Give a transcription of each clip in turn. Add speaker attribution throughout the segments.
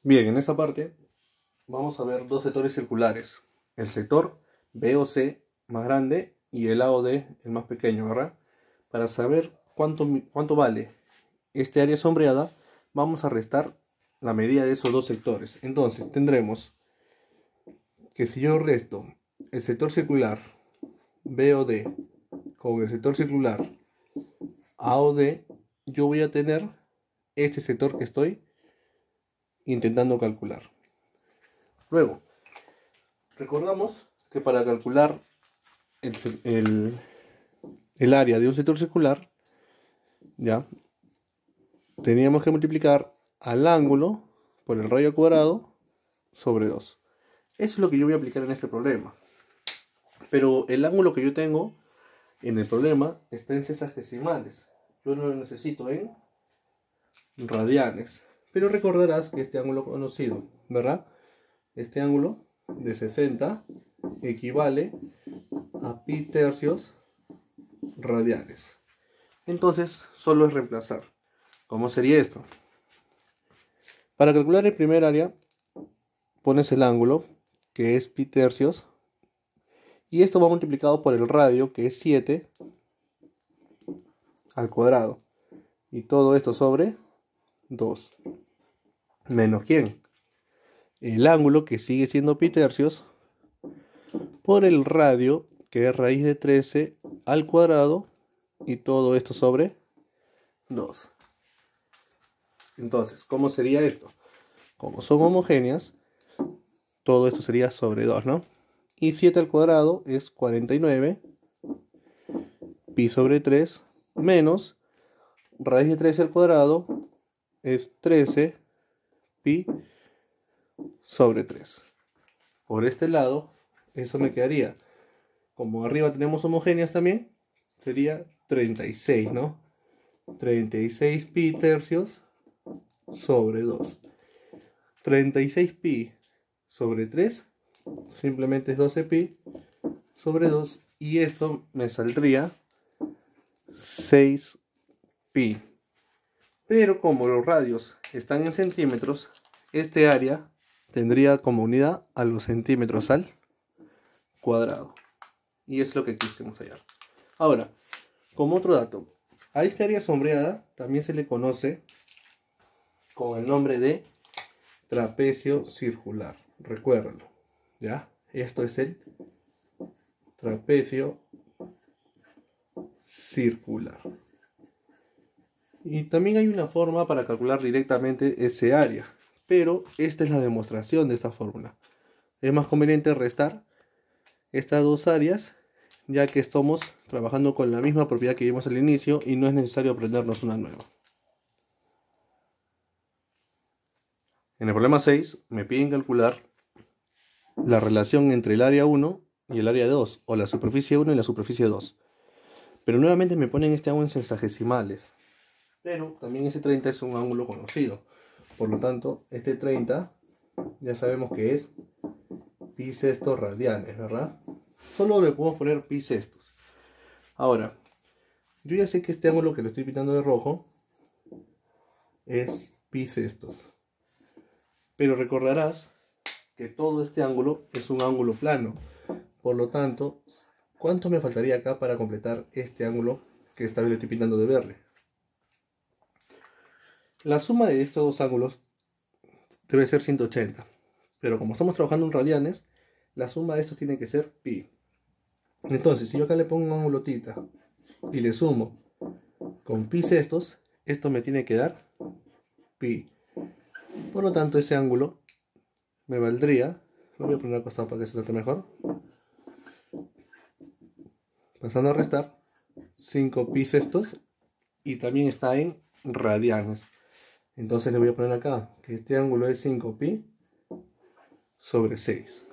Speaker 1: Bien, en esta parte vamos a ver dos sectores circulares. El sector BOC más grande y el AOD el más pequeño, ¿verdad? Para saber cuánto vale este área sombreada, vamos a restar la medida de esos dos sectores. Entonces tendremos que si yo resto el sector circular BOD con el sector circular AOD, yo voy a tener este sector que estoy intentando calcular. Luego, recordamos que para calcular el área de un sector circular, ya teníamos que multiplicar al ángulo por el radio cuadrado sobre 2. Eso es lo que yo voy a aplicar en este problema. Pero el ángulo que yo tengo en el problema está en sexagesimales. Yo no lo necesito en radianes. Pero recordarás que este ángulo conocido, ¿verdad? Este ángulo de 60 equivale a pi tercios radianes. Entonces, solo es reemplazar. ¿Cómo sería esto? Para calcular el primer área, pones el ángulo, que es pi tercios, y esto va multiplicado por el radio, que es 7 al cuadrado. Y todo esto sobre 2. Menos ¿quién? El ángulo, que sigue siendo pi tercios, por el radio, que es raíz de 13 al cuadrado, y todo esto sobre 2. Entonces, ¿cómo sería esto? Como son homogéneas, todo esto sería sobre 2, ¿no? Y 7 al cuadrado es 49, pi sobre 3, menos raíz de 13 al cuadrado es 13, pi sobre 3. Por este lado, eso me quedaría, como arriba tenemos homogéneas también, sería 36, ¿no? 36 pi tercios sobre 2. 36 pi sobre 3 simplemente es 12 pi sobre 2, y esto me saldría 6 pi. Pero como los radios están en centímetros, este área tendría como unidad a los centímetros al cuadrado, y es lo que quisimos hallar. Ahora, como otro dato, a esta área sombreada también se le conoce con el nombre de trapecio circular. Recuérdalo, ¿ya? Esto es el trapecio circular. Y también hay una forma para calcular directamente ese área, pero esta es la demostración de esta fórmula. Es más conveniente restar estas dos áreas, ya que estamos trabajando con la misma propiedad que vimos al inicio y no es necesario aprendernos una nueva. En el problema 6 me piden calcular la relación entre el área 1 y el área 2, o la superficie 1 y la superficie 2. Pero nuevamente me ponen este ángulo en sexagesimales. Pero también ese 30 es un ángulo conocido. Por lo tanto, este 30 ya sabemos que es pi sextos radianes, ¿verdad? Solo le podemos poner pi sextos. Ahora, yo ya sé que este ángulo que lo estoy pintando de rojo es pi sextos. Pero recordarás que todo este ángulo es un ángulo plano. Por lo tanto, ¿cuánto me faltaría acá para completar este ángulo que esta vez le estoy pintando de verde? La suma de estos dos ángulos debe ser 180. Pero como estamos trabajando en radianes, la suma de estos tiene que ser pi. Entonces, si yo acá le pongo un ángulo tita y le sumo con pi sextos, esto me tiene que dar pi. Por lo tanto, ese ángulo me valdría, lo voy a poner al costado para que se note mejor, pasando a restar 5 pi sextos, y también está en radianes. Entonces le voy a poner acá que este ángulo es 5 pi sobre 6.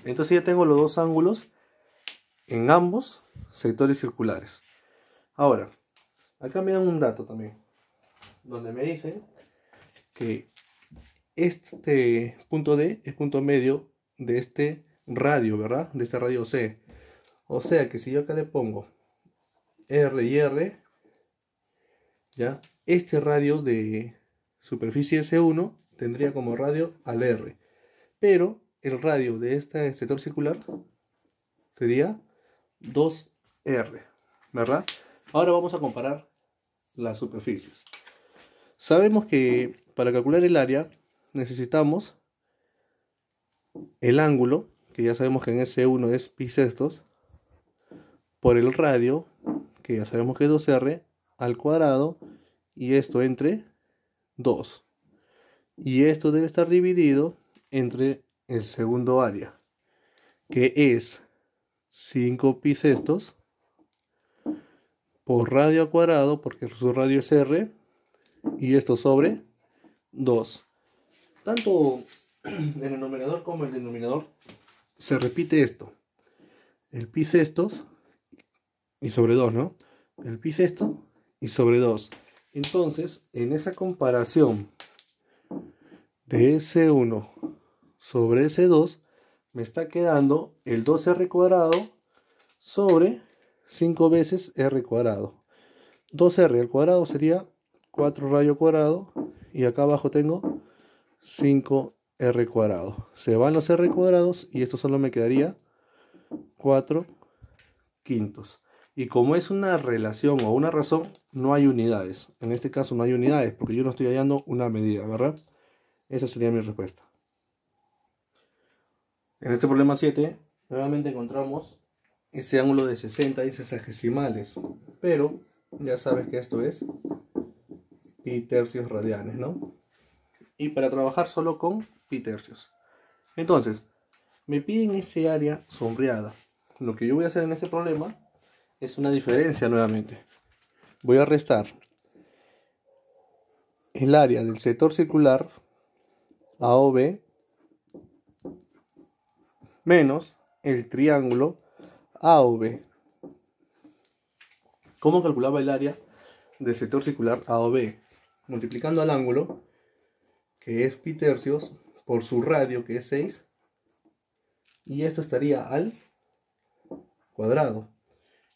Speaker 1: Entonces ya tengo los dos ángulos en ambos sectores circulares. Ahora, acá me dan un dato también, donde me dicen que este punto D es punto medio de este radio, ¿verdad? De este radio C. O sea que si yo acá le pongo R y R, ¿ya? Este radio de superficie S1 tendría como radio al R. Pero el radio de este sector circular sería 2R, ¿verdad? Ahora vamos a comparar las superficies. Sabemos que para calcular el área necesitamos el ángulo, que ya sabemos que en S1 es pi sextos, por el radio, que ya sabemos que es 2R, al cuadrado, y esto entre 2. Y esto debe estar dividido entre el segundo área, que es 5 pi sextos por radio al cuadrado, porque su radio es R, y esto sobre 2. Tanto en el numerador como en el denominador se repite esto. El pi sextos y sobre 2, ¿no? El pi sexto y sobre 2. Entonces, en esa comparación de S1 sobre S2, me está quedando el 2R cuadrado sobre 5 veces R cuadrado. 2R al cuadrado sería 4 radio cuadrado, y acá abajo tengo 5R cuadrado. Se van los R cuadrados y esto solo me quedaría 4 quintos. Y como es una relación o una razón, no hay unidades. En este caso no hay unidades porque yo no estoy hallando una medida, ¿verdad? Esa sería mi respuesta. En este problema 7, nuevamente encontramos ese ángulo de 60 sexagesimales. Pero ya sabes que esto es pi tercios radianes, ¿no? Y para trabajar solo con pi tercios. Entonces, me piden ese área sombreada. Lo que yo voy a hacer en este problema es una diferencia nuevamente. Voy a restar el área del sector circular AOB menos el triángulo AOB. ¿Cómo calculaba el área del sector circular AOB? Multiplicando al ángulo, que es pi tercios, por su radio, que es 6, y esto estaría al cuadrado.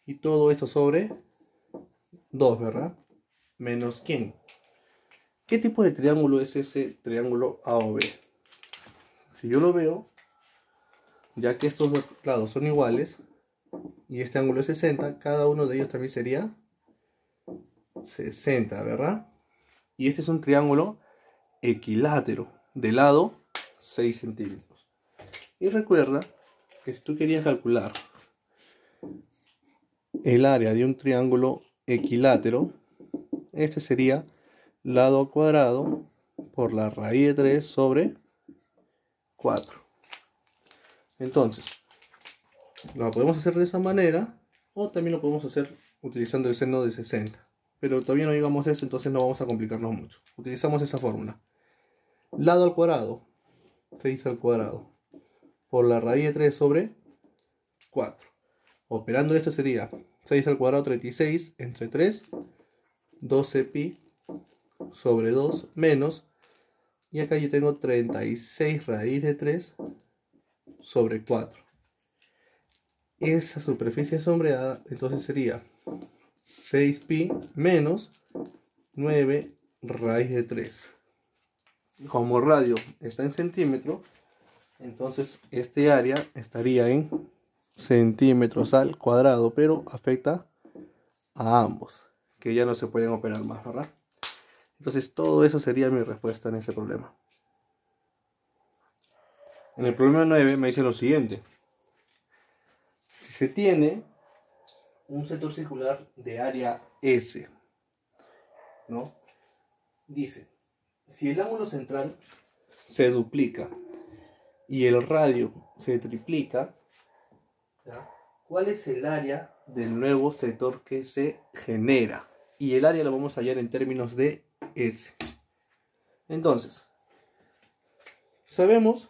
Speaker 1: Y todo esto sobre 2, ¿verdad? Menos ¿quién? ¿Qué tipo de triángulo es ese triángulo AOB? Si yo lo veo, ya que estos dos lados son iguales y este ángulo es 60, cada uno de ellos también sería 60, ¿verdad? Y este es un triángulo equilátero, de lado 6 centímetros. Y recuerda que si tú querías calcular el área de un triángulo equilátero, este sería lado al cuadrado por la raíz de 3 sobre 4. Entonces, lo podemos hacer de esa manera, o también lo podemos hacer utilizando el seno de 60. Pero todavía no llegamos a eso, entonces no vamos a complicarnos mucho. Utilizamos esa fórmula. Lado al cuadrado, 6 al cuadrado, por la raíz de 3 sobre 4. Operando esto sería 6 al cuadrado, 36, entre 3, 12 pi sobre 2 menos, y acá yo tengo 36 raíz de 3 sobre 4. Esa superficie sombreada entonces sería 6pi menos 9 raíz de 3. Como el radio está en centímetros, entonces este área estaría en centímetros al cuadrado, pero afecta a ambos, que ya no se pueden operar más, ¿verdad? Entonces todo eso sería mi respuesta en este problema. En el problema 9 me dice lo siguiente. Si se tiene un sector circular de área S, ¿no? Dice, si el ángulo central se duplica y el radio se triplica, ¿ya? ¿Cuál es el área del nuevo sector que se genera? Y el área lo vamos a hallar en términos de S. Entonces, sabemos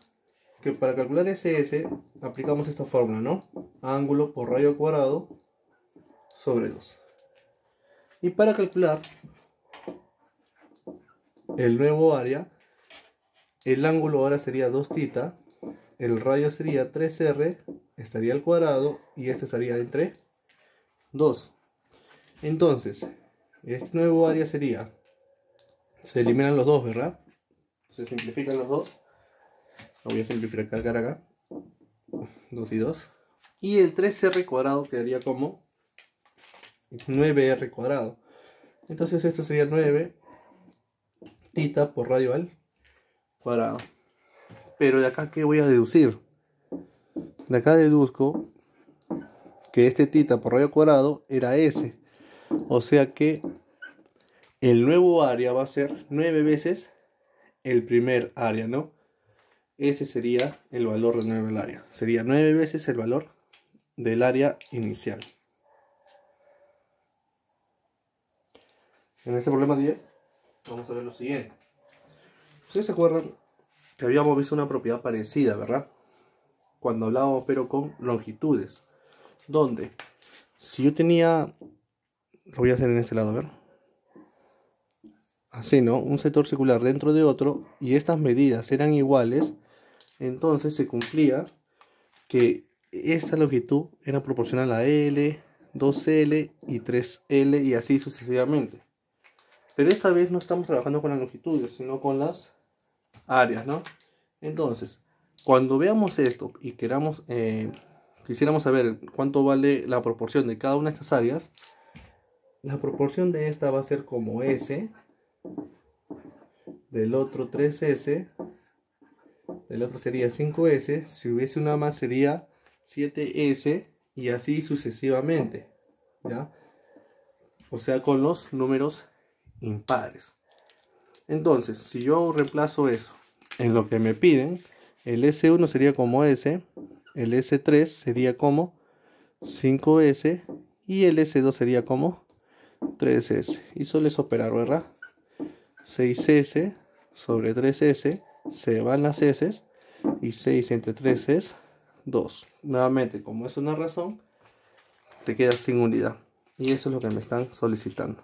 Speaker 1: que para calcular SS aplicamos esta fórmula, ¿no? Ángulo por radio cuadrado sobre 2. Y para calcular el nuevo área, el ángulo ahora sería 2 θ, el radio sería 3R, estaría al cuadrado y este estaría entre 2. Entonces, este nuevo área sería, se eliminan los dos, ¿verdad? Se simplifican los dos. Lo voy a simplificar acá. 2 y 2. Y el 3r cuadrado quedaría como 9r cuadrado. Entonces esto sería 9 tita por radio al cuadrado. Pero de acá, ¿qué voy a deducir? De acá deduzco que este tita por radio al cuadrado era s. O sea que el nuevo área va a ser 9 veces el primer área, ¿no? Ese sería el valor de 9 del área. Sería 9 veces el valor del área inicial. En este problema 10 vamos a ver lo siguiente. Ustedes se acuerdan que habíamos visto una propiedad parecida, ¿verdad? Cuando hablábamos pero con longitudes. Donde si yo tenía, lo voy a hacer en este lado, a ver. Así, ¿no? Un sector circular dentro de otro y estas medidas eran iguales, entonces se cumplía que esta longitud era proporcional a L, 2L y 3L y así sucesivamente. Pero esta vez no estamos trabajando con las longitudes, sino con las áreas, ¿no? Entonces, cuando veamos esto y quisiéramos saber cuánto vale la proporción de cada una de estas áreas, la proporción de esta va a ser como S, del otro 3S, del otro sería 5S, si hubiese una más sería 7S y así sucesivamente, ¿ya? O sea, con los números impares. Entonces, si yo reemplazo eso en lo que me piden, el S1 sería como S, el S3 sería como 5S y el S2 sería como 3S. Y solo es operar, ¿verdad? 6S sobre 3S, se van las S y 6 entre 3 es 2. Nuevamente, como es una razón, te quedas sin unidad. Y eso es lo que me están solicitando.